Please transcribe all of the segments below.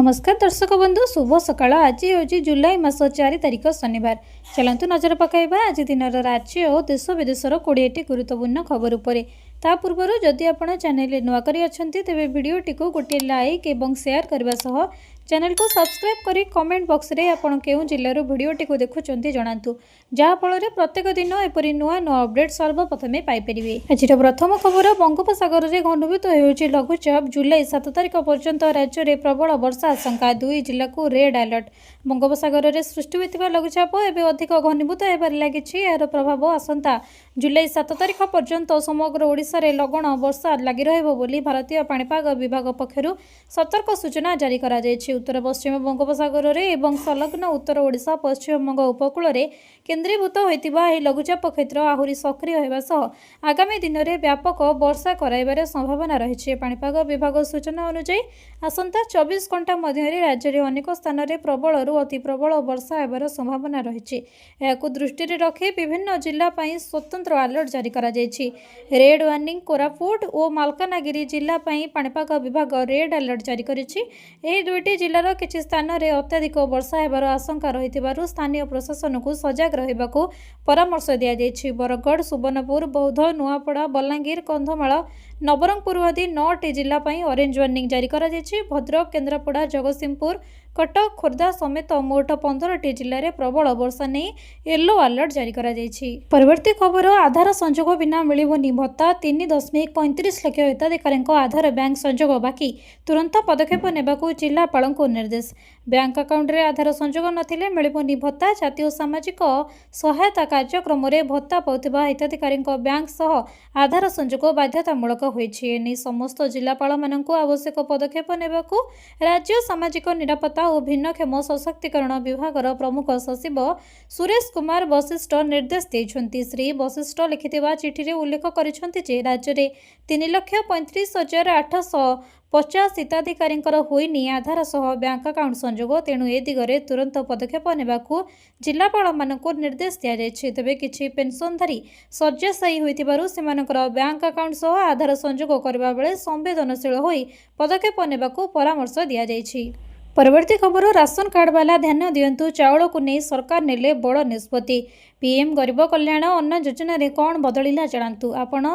नमस्कार दर्शक बंधु शुभ सकाळ। आज हूँ जुलाई मास 4 तारिख शनिवार। चलतु नजर पकाइबा आज दिन राज्य और देश विदेशर 20टी गुरुत्वपूर्ण खबर उपरे। ता पूर्व जदि आपण चैनल नुआ करी अछंती तेबे वीडियोटी को गोटे लाइक एवं शेयर करबा सह चैनल को सब्सक्राइब करी कमेंट बॉक्स रे आपण केउ जिल्लार वीडियोटी को देखुचंती जणांतु, जहा फल प्रत्येक दिन एपरी नुआ नुआ अपडेट सर्वप्रथमे पाई परिबे। आज प्रथम खबर बंगोपसागर रे घनीभूत होउची लघुचाप। जुलाई 7 तारिख पर्यंत राज्य में प्रबल वर्षा आशंका। 2 जिला को रेड अलर्ट। बंगोपसागर में सृष्टि होता लघुचाप एवं अधिक घनीभूत होबार लगी। यार प्रभाव आसंता जुलाई 7 तारिख पर्यंत समग्र ओडिशा रे लगन वर्षा लगी रहिबो बोली भारतीय पाणीपाग विभाग पक्षरु सतर्क सूचना जारी करा जायछि। उत्तर पश्चिम बंगोपसागर रे एवं संलग्न उत्तर ओडिशा पश्चिम बंग उपकूल रे केन्द्रीभूत होइतिबा एही लघुचाप क्षेत्र आहुरी सक्रिय होइबा सह आगामी दिन में व्यापक वर्षा कराइबार संभावना रही। पाणीपाग विभाग सूचना अनुसार आसंता 24 घंटा मध्य राज्य में अनेक स्थान में प्रबल अति प्रबल वर्षा होबार संभावना रही। दृष्टि रखी विभिन्न जिला स्वतंत्र अलर्ट जारी करा जायछि। रेड वार्निंग कोरापुट और मालकानगिरी जिला पाणीपाग विभाग रेड अलर्ट जारी करिछि। एही दुईटी जिलार किछि स्थान में अत्यधिक वर्षा होबार आशंका रहिथिबारु स्थानीय प्रशासन को सजग रहिबाकू परामर्श दिया जायछि। बरगढ़, सुवर्णपुर, बौद्ध, नुआपड़ा, बलांगीर, कंधमाल, नवरंगपुर आदि 9टी जिला ऑरेंज वार्निंग जारी करा जायछि। भद्रक, केन्द्रापड़ा, जगतसिंहपुर, कटक, खोर्धा समेत मोट 15टी जिले में प्रबल वर्षा नहीं येलो अलर्ट जारी करा जायछि। परवर्ती खबर आधार संजोग बिना मिलिबनी भत्ता। 3.35 लाख हिताधिकारी आधार बैंक संजोग बाकी तुरंत पदक्षेप नेबाकू जिलापालଙ୍କୁ निर्देश। बैंक अकाउंट रे आधार संजोग नथिले मिलिबनी भत्ता। जातीय सामाजिक सहायता कार्यक्रम रे भत्ता पाउथिबा हिताधिकारी बैंक सह आधार संजोग बाध्यतामूलक होइछि। एने समस्त जिलापाल माननको आवश्यक पदक्षेप नेबाकू राज्य सामाजिक निरापत्ता और भिन्नक्षम सशक्तिकरण विभागर प्रमुख सचिव सुरेश कुमार वशिष्ठ निर्देश देइछन्ति। श्री वशिष्ठ लिखिथिबा चिठी रे उल्लेख करिसन्ति जे राज्य रे 3,35,850 हिताधिकारी होइनी आधार सह बैंक अकाउंट संजोग। तेणु ए दिगरे तुरंत पदक्षेप नेबाकू जिलापाल माननको निर्देश दिया जायछि। तबे किछि पेंशनधारी शय्याशायी होइतिबारु सेमानकर बैंक अकाउंट सह आधार संजोग करबा बेले संवेदनशील होई पदक्षेप नेबाकू परामर्श दिया जायछि। परवर्ती खबर राशन कार्ड वाला ध्यान दियंतु। चाउल को नहीं सरकार नेले बड़ निष्पत्ति। पीएम गरीब कल्याण अन्न योजना रे कौन बदलिला जानतु। आपण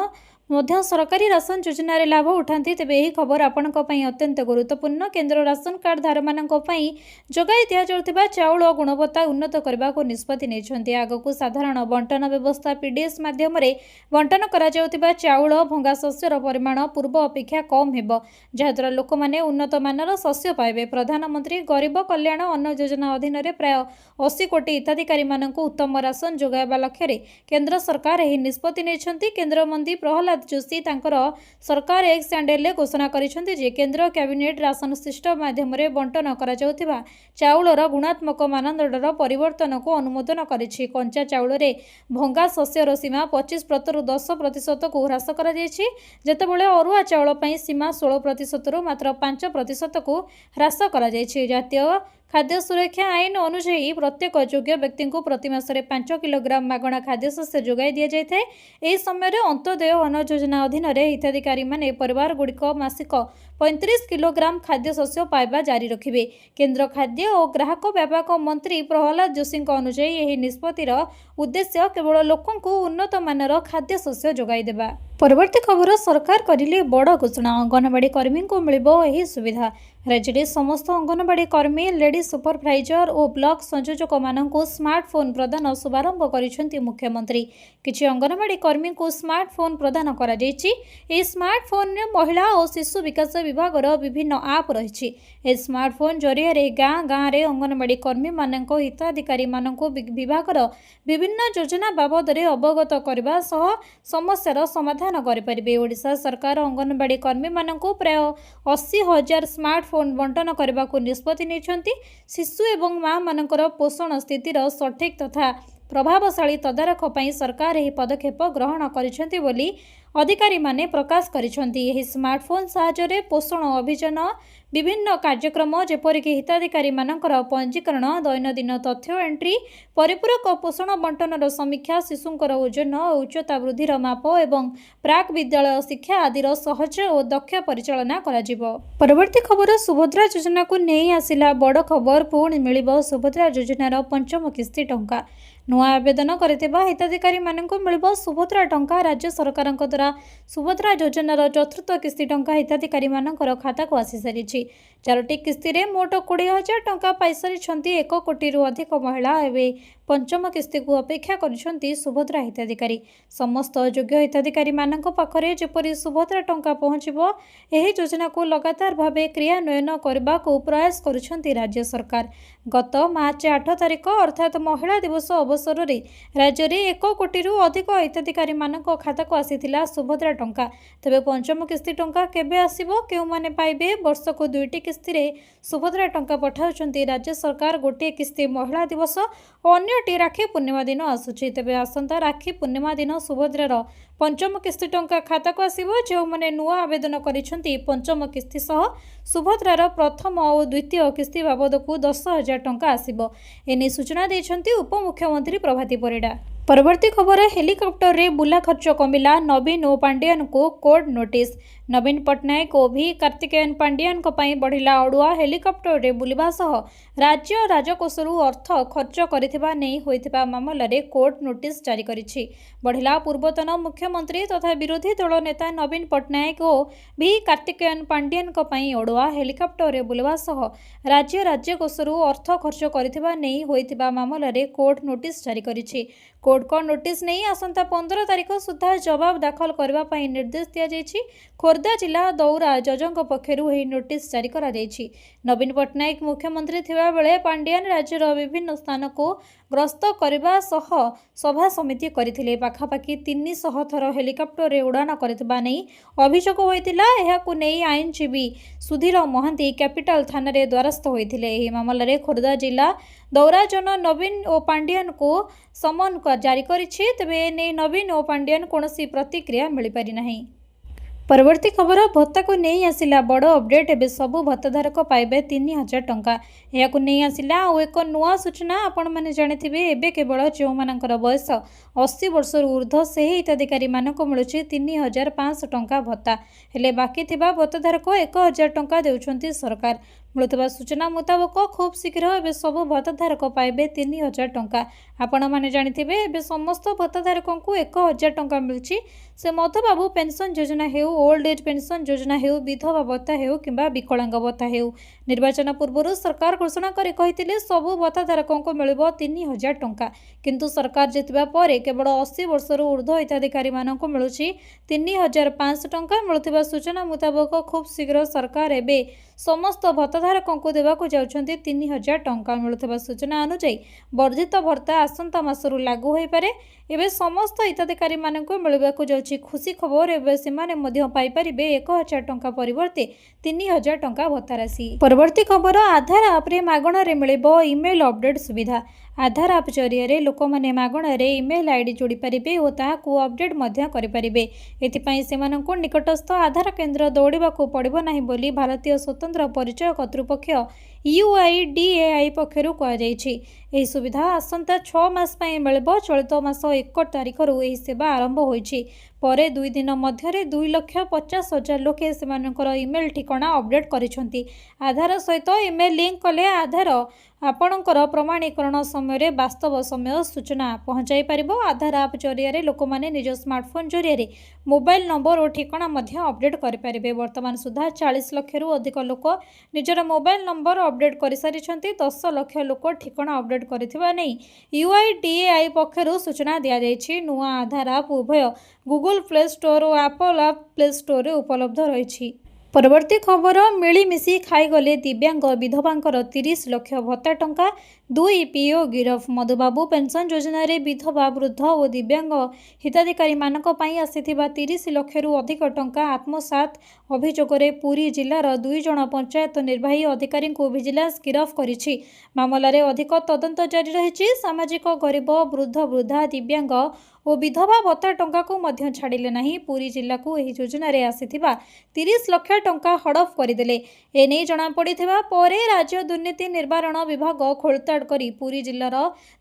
मध्य सरकारी राशन योजना रे लाभ उठाती तेबे यही खबर आपणक पई अत्यंत गुरुत्वपूर्ण। केंद्र राशन कार्ड धार मानक पई जोगाई दिया जाउतिबा चाउल गुणवत्ता उन्नत करबा को निष्पत्ति नेछन्ती। आगकू साधारण बंटन व्यवस्था पीडीएस माध्यम रे बंटन करा जाउतिबा चाउल भंगा शस्यर परिमाण पूर्व अपेक्षा कम हेबो, जहाद्वारा लोक माने उन्नत मानर शस्य पाइबे। प्रधानमंत्री गरीब कल्याण अन्न योजना अधीन रे प्राय 80 कोटी हिताधिकारी मानक उत्तम राशन जोगाइबा लक्ष्य रे केंद्र सरकार एही निष्पत्ति नेछन्ती। केंद्र मंत्री प्रहलाद जोशी तांकर सरकार एक्स हैंडल घोषणा करिसेंति जे केंद्र कैबिनेट राशन सिस्टम माध्यम रे बंटन करा जाउथिबा चाउलर गुणात्मक मानदंडर परिवर्तन को अनुमोदन करिछि। कंचा चाउल रे भंगा शस्यर सीमा 25% रु 10% को ह्रास करा जायछि, जेतेबेले अरुआ चाउल पई सीमा 16% रु मात्र 5% को ह्रास करा जायछि। जातीय खाद्य सुरक्षा आईन अनुसार प्रत्येक योग्य व्यक्ति को प्रति मासरे 5 किलोग्राम मागणा खाद्य शस्य जोगाई दि जाए। यह समय अंत्योदय अन्न योजना अधीन हिताधिकारी माने परिवार गुड़िक मासिक 35 किलोग्राम खाद्य शस्य पाइबा जारी रखिबे। केंद्र खाद्य और ग्राहक व्यापक मंत्री प्रहलाद जोशी अनुसार यह निष्पत्तिर उद्देश्य केवल लोकों को उन्नत मानर खाद्य शस्य जोगाई देबा। परवर्ती खबर सरकार करिले बड़ घोषणा। अंगनवाड़ी कर्मी को मिलिबो एही सुविधा। राज्य में समस्त अंगनवाड़ी कर्मी, लेडी सुपरभाइजर और ब्लॉक संयोजक मानक स्मार्टफोन प्रदान शुभारंभ करिसेंति मुख्यमंत्री। किछि अंगनवाड़ी कर्मी को स्मार्टफोन प्रदान करा जायछि। ए स्मार्टफोन में महिला और शिशु विकास विभागर विभिन्न आप रही। ए स्मार्टफोन जरिया रे गाँ गाँ रे अंगनवाड़ी कर्मी मानक हिताधिकारी मानक विभागर विभिन्न योजना बाबद रे अवगत करबा सह समस्यार समाधान करिपारिबे। ओडिशा सरकार अंगनवाड़ी कर्मी मानक प्राय 80,000 स्मार्टफोन बंटन करने को निष्पत्ति नेछन्ति। शिशु एवं माँ मानकर पोषण स्थितिर सठिक तथा प्रभावशाली तदारख ପାଇଁ सरकार ଏହି ପଦକ୍ଷେପ ଗ୍ରହଣ କରିଛନ୍ତି ବୋଲି ଅଧିକାରୀମାନେ ପ୍ରକାଶ କରିଛନ୍ତି। ଏହି ସ୍ମାର୍ଟଫୋନ୍ ସାହାଯ୍ୟରେ ପୋଷଣ ଅଭିଯାନ, ବିଭିନ୍ନ କାର୍ଯ୍ୟକ୍ରମ ଯେପରିକି ହିତାଧିକାରୀମାନଙ୍କର ପଞ୍ଜୀକରଣ, ଦୈନନ୍ଦିନ ତଥ୍ୟ ଏଣ୍ଟ୍ରି, ପରିପୂରକ ପୋଷଣ ବଣ୍ଟନର ସମୀକ୍ଷା, ଶିଶୁଙ୍କର ଓଜନ ଓ ଉଚ୍ଚତା ବୃଦ୍ଧିର ମାପ ଏବଂ ପ୍ରାକ୍ ବିଦ୍ୟାଳୟ ଶିକ୍ଷା ଆଦିର ସହଜ ଓ ଦକ୍ଷ ପରିଚାଳନା କରାଯିବ। ପରବର୍ତ୍ତୀ ଖବର, ସୁଭଦ୍ରା ଯୋଜନାକୁ ନେଇ ଆସିଲା ବଡ଼ ଖବର। ପୁଣି ମିଳିବ ସୁଭଦ୍ରା ଯୋଜନାର ପଞ୍ଚମ କିସ୍ତି ଟଙ୍କା। ନୂଆ ଆବେଦନ କରିଥିବା ହିତାଧିକାରୀମାନଙ୍କୁ ମିଳିବ ସୁଭଦ୍ରା ଟଙ୍କା। ରାଜ୍ୟ ସରକାରଙ୍କ ଦ୍ୱାରା ସୁଭଦ୍ରା ଯୋଜନାର ଚତୁର୍ଥ କିସ୍ତି ଟଙ୍କା ହିତାଧିକାରୀମାନଙ୍କର ଖାତାକୁ ଆସିସାରିଛି। 4ଟି କିସ୍ତିରେ ମୋଟ 20,000 ଟଙ୍କା ପାଇସାରିଛନ୍ତି 1 କୋଟିରୁ ଅଧିକ ମହିଳା। ଏବେ ପଞ୍ଚମ କିସ୍ତିକୁ ଅପେକ୍ଷା କରିଛନ୍ତି ସୁଭଦ୍ରା ହିତାଧିକାରୀ। ସମସ୍ତ ଯୋଗ୍ୟ ହିତାଧିକାରୀମାନଙ୍କ ପାଖରେ ଯେପରି ସୁଭଦ୍ରା ଟଙ୍କା ପହଞ୍ଚିବ, ଏହି ଯୋଜନାକୁ ଲଗାତାର ଭାବେ କ୍ରିୟାନ୍ୱୟନ କରିବାକୁ ପ୍ରୟାସ କରୁଛନ୍ତି ରାଜ୍ୟ ସରକାର। ଗତ ମାର୍ଚ୍ଚ 8 ତାରିଖ ଅର୍ଥାତ୍ ମହିଳା ଦିବସ ଅବସରରେ ରାଜ୍ୟରେ 1 କୋଟିରୁ ଅଧିକ ହିତାଧିକାରୀମାନଙ୍କ ଖାତାକୁ ଆସିଥିଲା ସୁଭଦ୍ରା ଟଙ୍କା। ତେବେ ପଞ୍ଚମ କିସ୍ତି ଟଙ୍କା କେବେ ଆସିବ, କେଉଁମାନେ ପାଇବେ? ବର୍ଷକୁ 2ଟି କିସ୍ତିରେ ସୁଭଦ୍ରା ଟଙ୍କା ପଠାଉଛନ୍ତି ରାଜ୍ୟ ସରକାର। ଗୋଟିଏ କିସ୍ତି ମହିଳା ଦିବସ ଓ ଅନ୍ୟଟି ରାକ୍ଷୀ ପୂର୍ଣ୍ଣିମା ଦିନ ଆସୁଛି। ତେବେ ଆସନ୍ତା ରାକ୍ଷୀ ପୂର୍ଣ୍ଣିମା ଦିନ ସୁଭଦ୍ରାର ପଞ୍ଚମ କିସ୍ତି ଟଙ୍କା ଖାତାକୁ ଆସିବ। ଯେଉଁମାନେ ନୂଆ ଆବେଦନ କରିଛନ୍ତି, ପଞ୍ଚମ କିସ୍ତି ସହ ସୁଭଦ୍ରାର ପ୍ରଥମ ଓ ଦ୍ୱିତୀୟ କିସ୍ତି ବାବଦକୁ 10,000 ଟଙ୍କା ଆସିବ। ଏନେଇ ସୂଚନା ଦେଇଛନ୍ତି ଉପମୁଖ୍ୟମନ୍ତ୍ରୀ ପ୍ରଭାତୀ ପରିଡ଼ା। ପରବର୍ତ୍ତୀ ଖବର, ହେଲିକପ୍ଟରରେ ବୁଲା ଖର୍ଚ୍ଚ କମିଲା। ନବୀନ ଓ ପାଣ୍ଡିଆନଙ୍କୁ କୋର୍ଟ ନୋଟିସ୍। ନବୀନ ପଟ୍ଟନାୟକ ଓ ଭି କାର୍ତ୍ତିକେୟନ ପାଣ୍ଡିଆନଙ୍କ ପାଇଁ ବଢ଼ିଲା ଅଡ଼ୁଆ। ହେଲିକପ୍ଟରରେ ବୁଲିବା ସହ ରାଜ୍ୟ ରାଜକୋଷରୁ ଅର୍ଥ ଖର୍ଚ୍ଚ କରିଥିବା ନେଇ ହୋଇଥିବା ମାମଲାରେ କୋର୍ଟ ନୋଟିସ୍ ଜାରି କରିଛି। ବଢ଼ିଲା ପୂର୍ବତନ ମୁଖ୍ୟମନ୍ତ୍ରୀ ତଥା ବିରୋଧୀ ଦଳ ନେତା ନବୀନ ପଟ୍ଟନାୟକ ଓ ଭି କାର୍ତ୍ତିକେୟନ ପାଣ୍ଡିଆନଙ୍କ ପାଇଁ ଅଡ଼ୁଆ। ହେଲିକପ୍ଟରରେ ବୁଲିବା ସହ ରାଜ୍ୟକୋଷରୁ ଅର୍ଥ ଖର୍ଚ୍ଚ କରିଥିବା ନେଇ ହୋଇଥିବା ମାମଲାରେ କୋର୍ଟ ନୋଟିସ୍ ଜାରି କରିଛି। କୋର୍ଟଙ୍କ ନୋଟିସ୍ ନେଇ ଆସନ୍ତା 15 ତାରିଖ ସୁଦ୍ଧା ଜବାବ ଦାଖଲ କରିବା ପାଇଁ ନିର୍ଦ୍ଦେଶ ଦିଆଯାଇଛି। ଖୋର୍ଦ୍ଧା ଜିଲ୍ଲା ଦୌରା ଜଜଙ୍କ ପକ୍ଷରୁ ଏହି ନୋଟିସ୍ ଜାରି କରାଯାଇଛି। ନବୀନ ପଟ୍ଟନାୟକ ମୁଖ୍ୟମନ୍ତ୍ରୀ ଥିବାବେଳେ ପାଣ୍ଡିଆନ ରାଜ୍ୟର ବିଭିନ୍ନ ସ୍ଥାନକୁ ଗସ୍ତ କରିବା ସହ ସଭା ସମିତି କରିଥିଲେ। ପାଖାପାଖି 300 ଥର ହେଲିକପ୍ଟରରେ ଉଡ଼ାଣ କରିଥିବା ନେଇ ଅଭିଯୋଗ ହୋଇଥିଲା। ଏହାକୁ ନେଇ ଆଇନଜୀବୀ ସୁଧୀର ମହାନ୍ତି କ୍ୟାପିଟାଲ ଥାନାରେ ଦ୍ୱାରସ୍ଥ ହୋଇଥିଲେ। ଏହି ମାମଲାରେ ଖୋର୍ଦ୍ଧା ଜିଲ୍ଲା ଦୌରା ଜଜ ନବୀନ ଓ ପାଣ୍ଡିଆନଙ୍କୁ ସମନ ଜାରି କରିଛି। ତେବେ ଏନେଇ ନବୀନ ଓ ପାଣ୍ଡିଆନ କୌଣସି ପ୍ରତିକ୍ରିୟା ମିଳିପାରିନାହିଁ। ପରବର୍ତ୍ତୀ ଖବର, ଭତ୍ତାକୁ ନେଇ ଆସିଲା ବଡ଼ ଅପଡେଟ୍। ଏବେ ସବୁ ଭତ୍ତାଧାରକ ପାଇବେ 3,000 ଟଙ୍କା। ଏହାକୁ ନେଇ ଆସିଲା ଆଉ ଏକ ନୂଆ ସୂଚନା। ଆପଣମାନେ ଜାଣିଥିବେ, ଏବେ କେବଳ ଯେଉଁମାନଙ୍କର ବୟସ 80 ବର୍ଷରୁ ଉର୍ଦ୍ଧ୍ୱ ସେହି ହିତାଧିକାରୀମାନଙ୍କୁ ମିଳୁଛି 3,500 ଟଙ୍କା ଭତ୍ତା। ହେଲେ ବାକି ଥିବା ଭତ୍ତାଧାରକ 1,000 ଟଙ୍କା ଦେଉଛନ୍ତି ସରକାର। ମିଳୁଥିବା ସୂଚନା ମୁତାବକ ଖୁବ୍ ଶୀଘ୍ର ଏବେ ସବୁ ଭତ୍ତାଧାରକ ପାଇବେ 3,000 ଟଙ୍କା। ଆପଣମାନେ ଜାଣିଥିବେ, ଏବେ ସମସ୍ତ ଭତ୍ତାଧାରକଙ୍କୁ 1,000 ଟଙ୍କା ମିଳୁଛି। ସେ ମଧୁବାବୁ ପେନ୍ସନ୍ ଯୋଜନା ହେଉ, ଓଲ୍ଡ ଏଜ୍ ପେନ୍ସନ୍ ଯୋଜନା ହେଉ, ବିଧବା ଭତ୍ତା ହେଉ କିମ୍ବା ବିକଳାଙ୍ଗ ଭତ୍ତା ହେଉ। ନିର୍ବାଚନ ପୂର୍ବରୁ ସରକାର ଘୋଷଣା କରି କହିଥିଲେ ସବୁ ଭତ୍ତାଧାରକଙ୍କୁ ମିଳିବ 3,000 ଟଙ୍କା। କିନ୍ତୁ ସରକାର ଜିତିବା ପରେ କେବଳ 80 ବର୍ଷରୁ ଉର୍ଦ୍ଧ୍ୱ ହିତାଧିକାରୀମାନଙ୍କୁ ମିଳୁଛି 3,500 ଟଙ୍କା। ମିଳୁଥିବା ସୂଚନା ମୁତାବକ ଖୁବ୍ ଶୀଘ୍ର ସରକାର ଏବେ ସମସ୍ତ ଭତ୍ତାଧାରକଙ୍କୁ ଦେବାକୁ ଯାଉଛନ୍ତି 3,000 ଟଙ୍କା। ମିଳୁଥିବା ସୂଚନା ଅନୁଯାୟୀ ବର୍ଦ୍ଧିତ ଭତ୍ତା ଆସନ୍ତା ମାସରୁ ଲାଗୁ ହୋଇପାରେ। ଏବେ ସମସ୍ତ ହିତାଧିକାରୀମାନଙ୍କୁ ମିଳିବାକୁ ଯାଉଛି ଖୁସି ଖବର। ଏବେ ସେମାନେ ମଧ୍ୟ ପାଇପାରିବେ 1,000 ଟଙ୍କା ପରିବର୍ତ୍ତେ 3,000 ଟଙ୍କା ଭତ୍ତା ରାଶି। ପରବର୍ତ୍ତୀ ଖବର, ଆଧାର ଆପ୍ରେ ମାଗଣାରେ ମିଳିବ ଇମେଲ୍ ଅପଡେଟ୍ ସୁବିଧା। ଆଧାର ଆପ୍ ଜରିଆରେ ଲୋକମାନେ ମାଗଣାରେ ଇମେଲ୍ ଆଇଡି ଯୋଡ଼ିପାରିବେ ଓ ତାହାକୁ ଅପଡେଟ୍ ମଧ୍ୟ କରିପାରିବେ। ଏଥିପାଇଁ ସେମାନଙ୍କୁ ନିକଟସ୍ଥ ଆଧାର କେନ୍ଦ୍ର ଦୌଡ଼ିବାକୁ ପଡ଼ିବ ନାହିଁ ବୋଲି ଭାରତୀୟ ସ୍ୱତନ୍ତ୍ର ପରିଚୟ କର୍ତ୍ତୃପକ୍ଷ UIDAI ପକ୍ଷରୁ କୁହାଯାଇଛି। ଏହି ସୁବିଧା ଆସନ୍ତା 6 ମାସ ପାଇଁ ମିଳିବ। ଚଳିତ ମାସ 1 ତାରିଖରୁ ଏହି ସେବା ଆରମ୍ଭ ହୋଇଛି। ପରେ 2 ଦିନ ମଧ୍ୟରେ 2,50,000 ଲୋକେ ସେମାନଙ୍କର ଇମେଲ୍ ଠିକଣା ଅପଡେଟ୍ କରିଛନ୍ତି। ଆଧାର ସହିତ ଇମେଲ୍ ଲିଙ୍କ କଲେ ଆଧାର ଆପଣଙ୍କର ପ୍ରମାଣୀକରଣ ସମୟରେ ବାସ୍ତବ ସମୟ ସୂଚନା ପହଞ୍ଚାଇ ପାରିବ। ଆଧାର ଆପ୍ ଜରିଆରେ ଲୋକମାନେ ନିଜ ସ୍ମାର୍ଟଫୋନ୍ ଜରିଆରେ ମୋବାଇଲ ନମ୍ବର ଓ ଠିକଣା ମଧ୍ୟ ଅପଡେଟ୍ କରିପାରିବେ। ବର୍ତ୍ତମାନ ସୁଦ୍ଧା 40 ଲକ୍ଷରୁ ଅଧିକ ଲୋକ ନିଜର ମୋବାଇଲ ନମ୍ବର ଅପଡେଟ୍ କରିସାରିଛନ୍ତି। 10 ଲକ୍ଷ ଲୋକ ଠିକଣା ଅପଡେଟ୍ କରିଥିବା ନେଇ UIDAI ପକ୍ଷରୁ ସୂଚନା ଦିଆଯାଇଛି। ନୂଆ ଆଧାର ଆପ୍ ଉଭୟ ଗୁଗଲ ପ୍ଲେ ଷ୍ଟୋର ଓ ଆପଲ୍ ଆପ୍ ପ୍ଲେ ଷ୍ଟୋରରେ ଉପଲବ୍ଧ ରହିଛି। परवर्ती खबर मिलीमिशि खाईगले दिव्यांग विधवांकर 30 लाख भत्ता टंका 2 पीओ गिरफ। मधुबाबू पेंशन योजना रे विधवा वृद्ध और दिव्यांग हिताधिकारी मानक पई आसीथिबा 30 लाख रु अधिक टंका आत्मसात अभियोगरे पुरी जिल्लार 2 जण पंचायत निर्वाही अधिकारी को विजिलेंस गिरफ करिछि। मामलारे अधिक तदंत जारी रहिछि। सामाजिक गरीब वृद्ध वृद्धा दिव्यांग और विधवा भत्ता टंका को मध्य छाड़िले नहीं। पुरी जिला को एही योजना रे आसीथिबा 30 लाख टंका हड़प करदेले। एने जना पड़िथिबा परे राज्य दुर्नीति निवारण विभाग खोलताड़ करी पुरी जिल्लार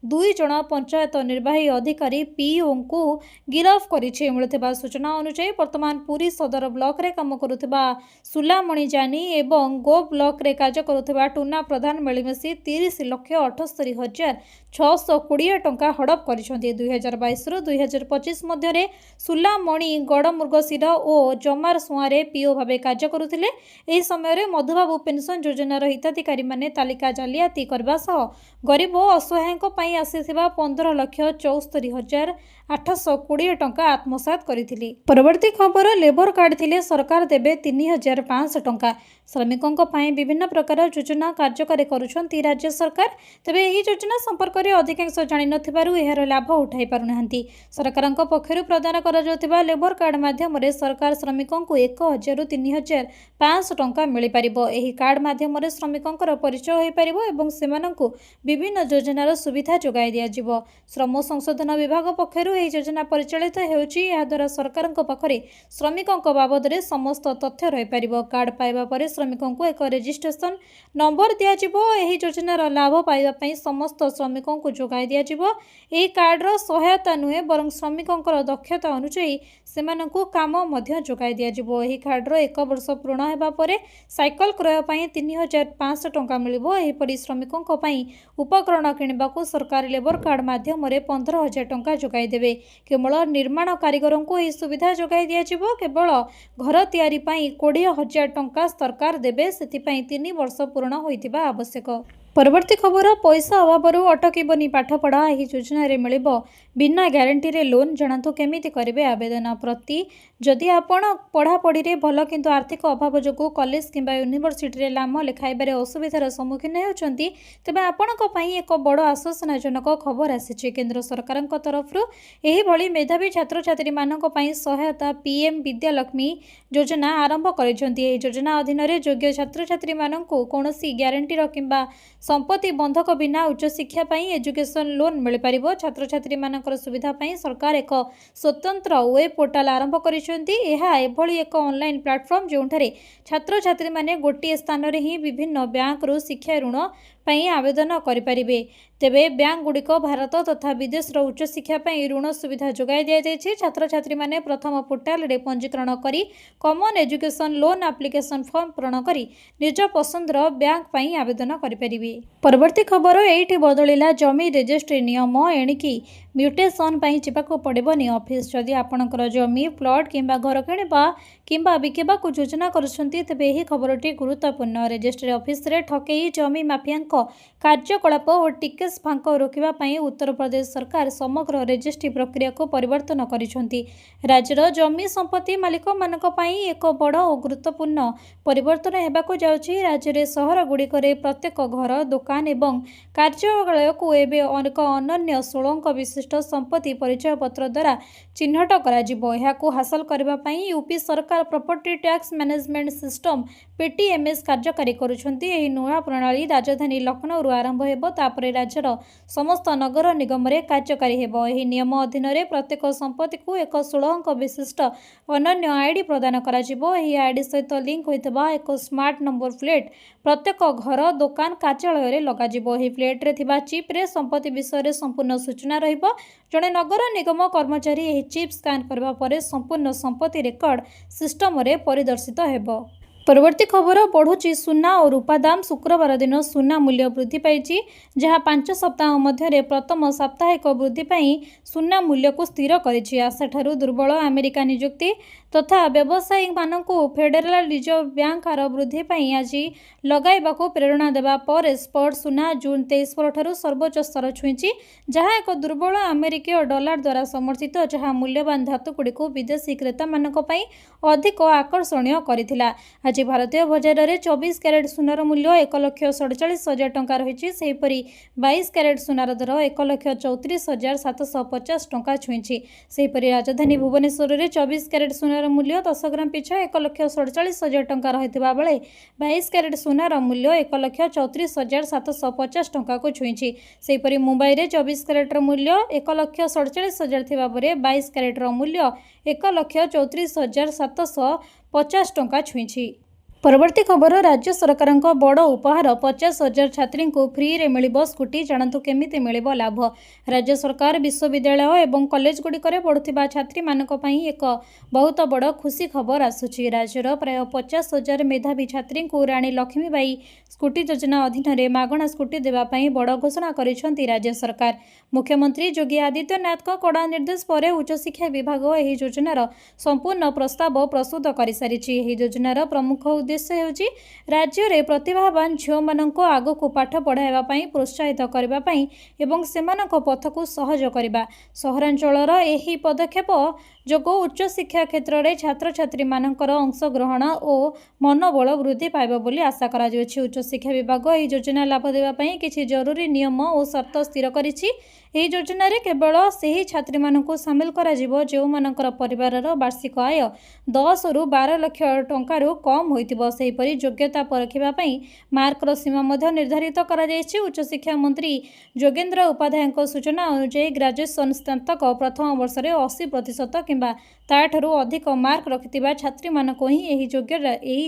2 जण पंचायत निर्वाही अधिकारी पीओ को गिरफ करिछि। मिलुथिबा सूचना अनुसार वर्तमान पुरी सदर ब्लॉक रे काम करुथिबा सुलामणि जानी एवं गो ब्लॉक रे कार्य करुथिबा टुना प्रधान मिलिमिशि 30,78,620 टंका हड़प करिसंती। 2022 रु 2025 मध्य सुलामणि गड़मुर्गशिर और जमार सुआरे पीओ भावे कार्य करुथिले। एही समय मधुबाबू पेंशन योजनार हिताधिकारी माने तालिका जालियाती करबा सह गरीब और असहायक पई आसीथिबा 15,74,820 टंका आत्मसात करिथिले। परवर्ती खबर लेबर कार्ड थिले सरकार देबे 3,500 टंका। श्रमिकों पई विभिन्न प्रकार योजना कार्यकारी करुछंती राज्य सरकार। तेबे एही योजना संपर्क में अधिकांश जानि नथिबारु एहार लाभ उठाई पारुनाहांती। सरकारक पक्षरु प्रदान करा जाउथिबा लेबर कार्ड माध्यम रे सरकार श्रमिकों को 1,000 रु 3,500 टंका मिल पारिबो। एही कार्ड माध्यम रे श्रमिकोंकर परिचय होई पारिबो एवं सेमानंकु विभिन्न योजनार सुविधा जोगाई दिया जिवो। श्रम संशोधन विभाग पक्षरु एही योजना परिचालित हेउची। एहा द्वारा सरकारक पाखरे श्रमिकोंक बाबद रे समस्त तथ्य रहि पारिबो। कार्ड पाइबा परे श्रमिकों को एक रजिस्ट्रेशन नंबर दिया जिवो। एही योजनार लाभ पाइबा पई समस्त श्रमिकों को जोगाई दिया जिवो। एही कार्डर सहायता नुहे बरं श्रमिकोंकर दक्षता अनुसार सेमानंकु काम मध्य जोगाई दिया जिवो। एही कार्डर 1 वर्ष पूर्ण हेबा परे साइकल क्रय पई 3,500 टंका मिलिबो। एही परि श्रमिकोंक पई उपकरण किणबाकू सरकार लेबर कार्ड माध्यम रे 15,000 टंका जोगाई देबे। केवल निर्माण कारीगरों को एही सुविधा जोगाई दिया जिवो। केवल घर तयारी पई 20,000 टंका सरकार देबे। सेतिपई 3 वर्ष पूर्ण होइतिबा आवश्यक। परवर्ती खबर पैसा अभाव अटकबनी पाठपढ़ा। यह योजना रे मिलिबो बिना ग्यारंटी रे लोन। जनातु केमिति करिवे आवेदन। प्रति जदि आपण पढ़ापढ़ी रे भल किंतु आर्थिक अभाव जोगु कॉलेज किंबा यूनिवर्सिटी रे नाम लिखाइबारे असुविधार सम्मुखीन होउछंती तेबे आपणक पई एक बड़ आश्वासनजनक खबर आसीछि। केंद्र सरकारक तरफरु एही भली मेधावी छात्र छात्री मानक पई सहायता पीएम विद्यालक्ष्मी योजना आरंभ करिसंती। एही योजना अधीन रे योग्य छात्र छात्री मानकु कोनोसी ग्यारंटी रो किंबा संपत्ति बंधक बिना उच्च शिक्षा पई एजुकेशन लोन मिल पारिबो। छात्र छात्री मानकर सुविधा पई सरकार एक स्वतंत्र वेब पोर्टाल आरंभ करिसंती। एहा एभली एक ऑनलाइन प्लेटफॉर्म जोंठारे छात्र छात्री माने गोटिए स्थान रे ही विभिन्न बैंक रु शिक्षा ऋण पई आवेदन करि परिबे। तेबे बैंक गुड़िक भारत तथा विदेश उच्च शिक्षा पई ऋण सुविधा जोगाई दिया जायछि। छात्र छात्री माने प्रथम पोर्टाल रे पंजीकरण करी common education loan application form पूर्ण करी निज पसंदर बैंक पई आवेदन करि परिबे। परवर्ती खबर एठी बदलिला जमी रजिस्ट्री नियम। एणिकी म्यूटेशन पई चिपाको पड़िबनी ऑफिस। जदि आपणकर जमी प्लॉट किंबा घर किणबा किंबा बिकेबा को योजना करछंती तेबे एही खबरटी गुरुत्वपूर्ण। रजिस्ट्री ऑफिस रे ठकेई जमी माफियांक कार्यकलाप और टिकेस फांक रोकिबा पई उत्तर प्रदेश सरकार समग्र रजिस्ट्री प्रक्रिया को परिवर्तन करिसंती। राज्यर जमी संपत्ति मालिक मानक पई एक बड़ और गुरुत्वपूर्ण परिवर्तन हेबाको जाउछि। राज्य रे सहर गुड़िक रे प्रत्येक घर दुकान एवं कार्यालय को एबे अनेक अनन्य 16 अंक विशिष्ट संपत्ति परिचय पत्र द्वारा चिन्हट कराजिबो। एहाको हासिल करबा पई यूपी सरकार प्रॉपर्टी टैक्स मैनेजमेंट सिस्टम पीटीएमएस कार्यकारी करुछंती। एही नुआ प्रणाली राजधानी लखनऊ रु आरंभ हेबो। तापरे राज्यर समस्त नगर निगम रे कार्यकारी हेबो। एही नियम अधीन रे प्रत्येक संपत्ति को एक 16 अंक विशिष्ट अनन्य आईडी प्रदान कराजिबो। एही आईडी सहित लिंक होइतबा एक स्मार्ट नंबर प्लेट प्रत्येक घर दुकान कार्यालय रे लगाजिबो। एही प्लेट रे थिबा चिप रे संपत्ति विषय रे संपूर्ण सूचना रहिबो। जणे नगर निगम कर्मचारी एही चिप स्कैन करबा परे संपूर्ण संपत्ति रेकर्ड सिस्टम रे परिदर्शित हेबो। परवर्ती खबर बढ़ुची सुना और रूपा दाम। शुक्रवार दिन सुना मूल्य वृद्धि पाई जहाँ 5 सप्ताह मध्य प्रथम साप्ताहिक वृद्धि पाई सुना मूल्य को स्थिर करिछि। आशा ठारू दुर्बल अमेरिका नियुक्ति तथा व्यवसायी मानकु फेडराल रिजर्व बैंक हार वृद्धि पाई आज लगाइबाकू प्रेरणा देवा पर स्पॉट सुना जून 23 परठारु सर्वोच्च स्तर छुईंची, जहाँ एक दुर्बल अमेरिकीय डॉलर द्वारा समर्थित, जहाँ मूल्यवान धातुगुड़िक विदेशी क्रेता मानक पई अधिक आकर्षणीय करथिला। आज भारतीय बजार में 24 कैरेट सुनार मूल्य 1,47,000 टंका रही। सेहीपरि 22 कैरेट सुनार दर 1,34,750 टंका छुईंची। सेहीपरि राजधानी भुवनेश्वर में 24 कैरेट सुनार मूल्य 10 ग्राम पिछा 1,47,000 टंका रहिथिबा बेले 22 कैरेट सुनार मूल्य 1,34,750 टंका को छुईंची। सेहीपरि मुंबई में 24 कैरेटर मूल्य 1,47,000 थिबा परे 22 कैरेटर मूल्य 1,34,750 टंका छुईंची। परवर्ती खबर, राज्य सरकार बड़ उपहार 50,000 छात्री को फ्री रे मिलिबो स्कूटी। जानतु केमिति मिलिबो लाभ। राज्य सरकार विश्वविद्यालय एवं कॉलेज गुड़िकर पढ़ुथिबा छात्री मानक पई एक बहुत बड़ खुशी खबर आसुची। राज्यर प्राय 50,000 मेधावी छात्री को रानी लक्ष्मीबाई स्कूटी योजना अधीन में मागणा स्कूटी देवा पई बड़ घोषणा करिसेंती राज्य सरकार। मुख्यमंत्री योगी आदित्यनाथ कड़ा निर्देश पर उच्च शिक्षा विभाग एही योजनार संपूर्ण प्रस्ताव प्रस्तुत कर सारिछि। एही योजनार प्रमुख उद्देश्य हेउछि राज्य रे प्रतिभावान झियो मानक आगको पाठ पढ़ाइबा पई प्रोत्साहित करबा पई एवं सेमानक पथकु सहज करबा। सहरांचलर एही पदक्षेप जोगो उच्च शिक्षा क्षेत्र में छात्र छात्री मानकर अंशग्रहण और मनोबल वृद्धि पाइब बोली आशा करा जाउछि। उच्च शिक्षा विभाग एही योजना लाभ देबा पई किछि जरूरी नियम और शर्त स्थिर करिछि। एही योजना रे केवल सेही छात्री मानकु शामिल करा जिवो जो मानकर परिवारर वार्षिक आय 10 रु 12 लाख टंका रु कम होइतिबो। सेहीपरि योग्यता परखिबा पई मार्कर सीमा मध्य निर्धारित करा जायछि। उच्च शिक्षा मंत्री योगेंद्र उपाध्यायଙ୍କ सूचना अनुसार ग्रेजुएशन स्नातक प्रथम वर्ष रे 80% किंबा ताठरू अधिक मार्क रखिथिबा छात्री मानक ही एही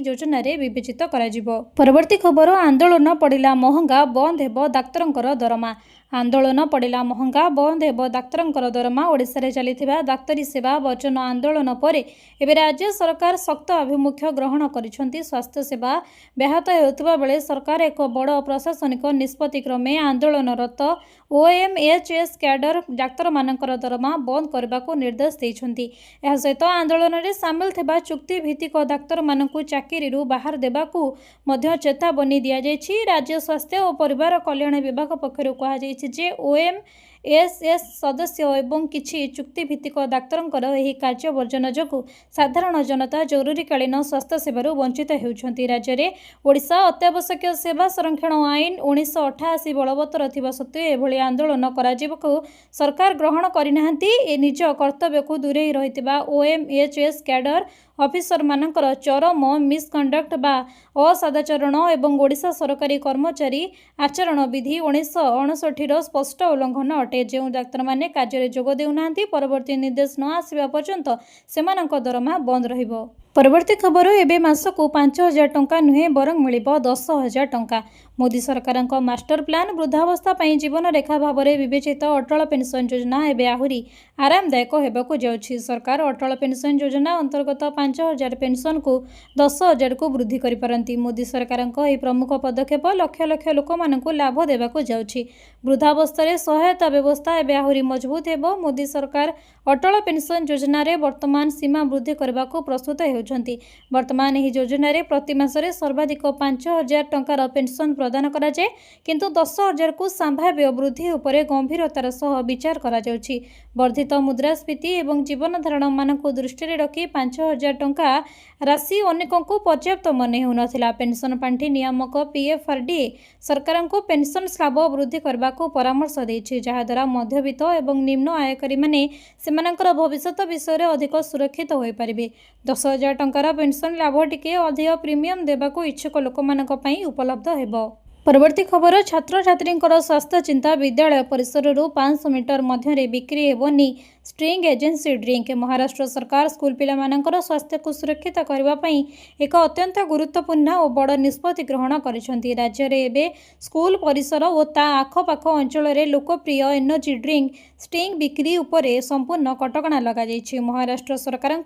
योजना रे विवेचित करा जिवो। परवर्ती खबर, आंदोलन पड़िला महंगा बंद हेबो डाक्तरंकर दरमा। आंदोलन पड़िला महंगा बंद हेबो डाक्तरंकर दरमा। ओडिशा रे चलिथिबा डाक्तरी सेवा बचन आंदोलन परे एबे राज्य सरकार सख्त अभिमुख्य ग्रहण करिसेंती। स्वास्थ्य सेवा व्याहत हेउतबा बेले सरकार एक बड़ प्रशासनिक निष्पत्ति क्रमे आंदोलनरत OMHS कैडर डाक्तर मानकर दरमा बंद करने को निर्देश देइछंती। एहा सहित आंदोलन में सामिल थिबा चुक्ति भित्तिक डाक्तर मानकु चाकरी बाहर देबाकू मध्य चेतावनी दिया जायछि। राज्य स्वास्थ्य और परिवार कल्याण विभाग पक्षरु कहा जायछि जे OMHS सदस्य एवं किछि चुक्तिभित्तिक डाक्तरंकर एही कार्य वर्जन जोगु साधारण जनता जरूरीकालीन स्वास्थ्य सेवारू वंचित हेउछंती। राज्य में ओडिशा अत्यावश्यक सेवा संरक्षण आईन 1988 बलवत्तर थिबा सत्वे एभली आंदोलन कराजिबाकू सरकार ग्रहण करिनाहांती। निज कर्तव्य को दूरे रहितिबा OMHS कैडर ऑफिसर मानकर चरम मिसकंडक्ट बा असदाचरण एवं ओडिशा सरकारी कर्मचारी आचरण विधि 1959 स्पष्ट उल्लंघन अटे। जो डाक्तर माने कार्य जोग देउनाहांती परवर्ती निर्देश न आसिबा पर्यंत सेमानक दरमा बंद रहिबो। परवर्ती खबर, एबे मासकु 5,000 टंका नुहे बरंग मिलिबो 10,000 टंका। मोदी सरकार मास्टर प्लान वृद्धावस्था पई जीवन रेखा भाव में विवेचित अटल पेंशन योजना एबे आहुरी आरामदायक हेबाकू जाउछि। सरकार अटल पेंशन योजना अंतर्गत 5,000 पेंशन को 10,000 को वृद्धि करि पारंती। मोदी सरकार एही प्रमुख पदक्षेप लक्ष लक्ष लोक मानकु लाभ देबाकू जाउछि। वृद्धावस्था रे सहायता व्यवस्था एबे आहुरी मजबूत हेबो। मोदी सरकार अटल पेंशन योजना रे वर्तमान सीमा वृद्धि करबाकू प्रस्तुत हेउछंती। वर्तमान एही योजना रे प्रति मासरे सर्वाधिक 5,000 टंकार पेंशन प्रदान करा जाय, किंतु 10,000 को संभाव्य वृद्धि उपरे गंभीरतार सह विचार करा जाउछि। वर्धित मुद्रास्फीति एवं जीवन धारण मानक दृष्टि रखी 5,000 टंका राशि अनेकों पर्याप्त मने होनथिला। पेंशन पांठी नियामक PFRDA सरकार को पेंशन स्लैब वृद्धि करने को परामर्श देछि, जहाद्वारा मध्यवित्त एवं निम्न आयकारी माने सेमानकर भविष्यत विषय अधिक सुरक्षित हो पारिबे। 10,000 टंकार पेंशन लाभ टिके अधिक प्रीमियम देबाकू इच्छुक लोक मानक पई उपलब्ध हेबो। परवर्ती खबर, छात्र छात्री स्वास्थ्य चिंता। विद्यालय परिसर 500 मीटर मध्य बिक्री हेबनी स्ट्रिंग एजेंसी ड्रिंक। महाराष्ट्र सरकार स्कूल पिलामानंकर स्वास्थ्य को सुरक्षित करने एक अत्यंत गुरुत्वपूर्ण और बड़ निष्पत्ति ग्रहण करिसेंती। राज्य में एबे स्कूल परिसर और ता आखपाख अंचल में लोकप्रिय एनर्जी ड्रिंक स्ट्रिंग बिक्री उपरे संपूर्ण कटकणा लगा जायछि। महाराष्ट्र सरकार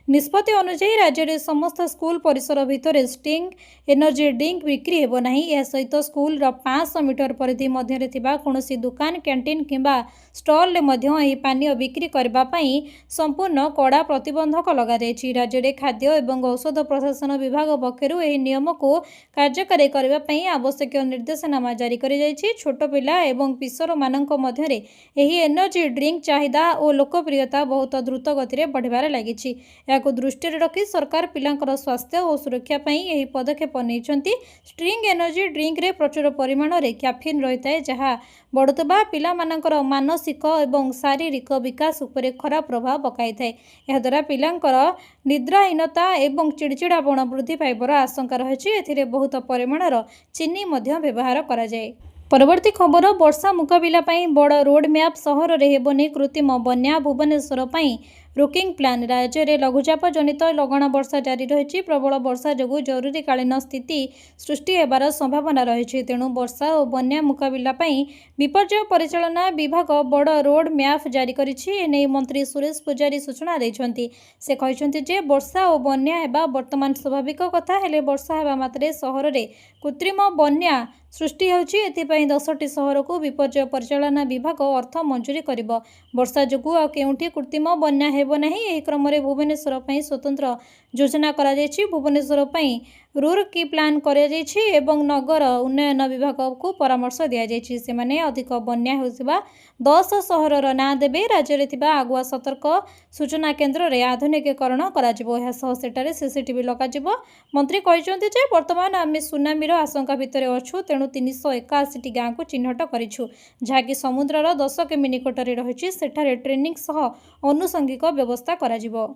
निष्पत्ति अनुसार राज्य में समस्त स्कूल परिसर भितर स्ट्रिंग एनर्जी ड्रिंक बिक्री हेबो नाही। यह सहित स्कूल 500 मीटर परिधि मध्य कौन दुकान कैंटीन किंबा स्टॉल पानीय बिक्री ବୃଦ୍ଧି କରିବା ପାଇଁ संपूर्ण कड़ा प्रतिबंधक लगाଯାଇଛି। राज्य में खाद्य एवं औषध प्रशासन विभाग पक्षरु एही नियम को कार्यकारी करबा पई आवश्यक निर्देशनामा जारी करि जाइछि। छोट पिला एवं किशोर मानक मध्यरे एही एनर्जी ड्रिंक चाहिदा और लोकप्रियता बहुत द्रुत गति में बढ़िबार लागिछि। याको दृष्टि रखी सरकार पिलांकर स्वास्थ्य और सुरक्षा पई एही पदक्षेप नैछन्ति। स्ट्रिंग एनर्जी ड्रिंक रे प्रचुर परिमाण रे कैफीन रहिताए, जहा बढ़ुतबा पिला मानकर मानसिक एवं शारीरिक विकास उपरे खराब प्रभाव पकाई थाए। यह द्वारा पिलांकर निद्राहीनता एवं चिड़चिड़ापण वृद्धि पाइबार आशंका रही। एथिरे बहुत परिमाणर चीनी मध्य व्यवहार करा जाए। परवर्ती खबर, वर्षा मुकाबिला पई बड़ रोड मैप सहर रे हेबनी कृत्रिम बन्या। भुवनेश्वर पई रोकिंग प्लान। राज्य में लघुचाप जनित लगण वर्षा जारी रही। प्रबल वर्षा जो जरूरीकालीन स्थिति सृष्टि होबार संभावना रही। तेणु वर्षा और बन्या मुकाबिला पई विपर्यय परिचालना विभाग बड़ रोड मैप जारी करिछि। एने मंत्री सुरेश पुजारी सूचना दैछन्ति। से कहिसन्ति जे वर्षा और बन्या हेबा वर्तमान स्वाभाविक कथा, हेले वर्षा हेबा मात्रे सहर रे कृत्रिम बन्या सृष्टि होछि। एथिपई 10टी सहर को विपर्यय परिचालना विभाग अर्थ मंजूरी करिबो। वर्षा जोगु आ केउंठी कृत्रिम बन्या हेबो नाही। एही क्रम रे भुवनेश्वर पई स्वतंत्र योजना करा जायछि। भुवनेश्वर पई रूरकी प्लान करा जायछि एवं नगर उन्नयन विभाग को परामर्श दिया जायछि। से माने अधिक बन्या होसिबा 10 सहरर ना देबे। राज्य रे थिबा आगुआ सतर्क सूचना केन्द्र रे आधुनिकीकरण करा जिवो। एहा सह सेटारे सीसीटीवी लगा जिवो। मंत्री कहिसन्ति जे वर्तमान आमे सुनामीर आशंका भितरे अछु। तेणु 381 गाँ को चिन्हट करिछु, जहाँकि समुद्रर 10 किमी निकटरे रहिछि। सेठारे ट्रेनिंग सह अनुषंगिक व्यवस्था करा जिवो।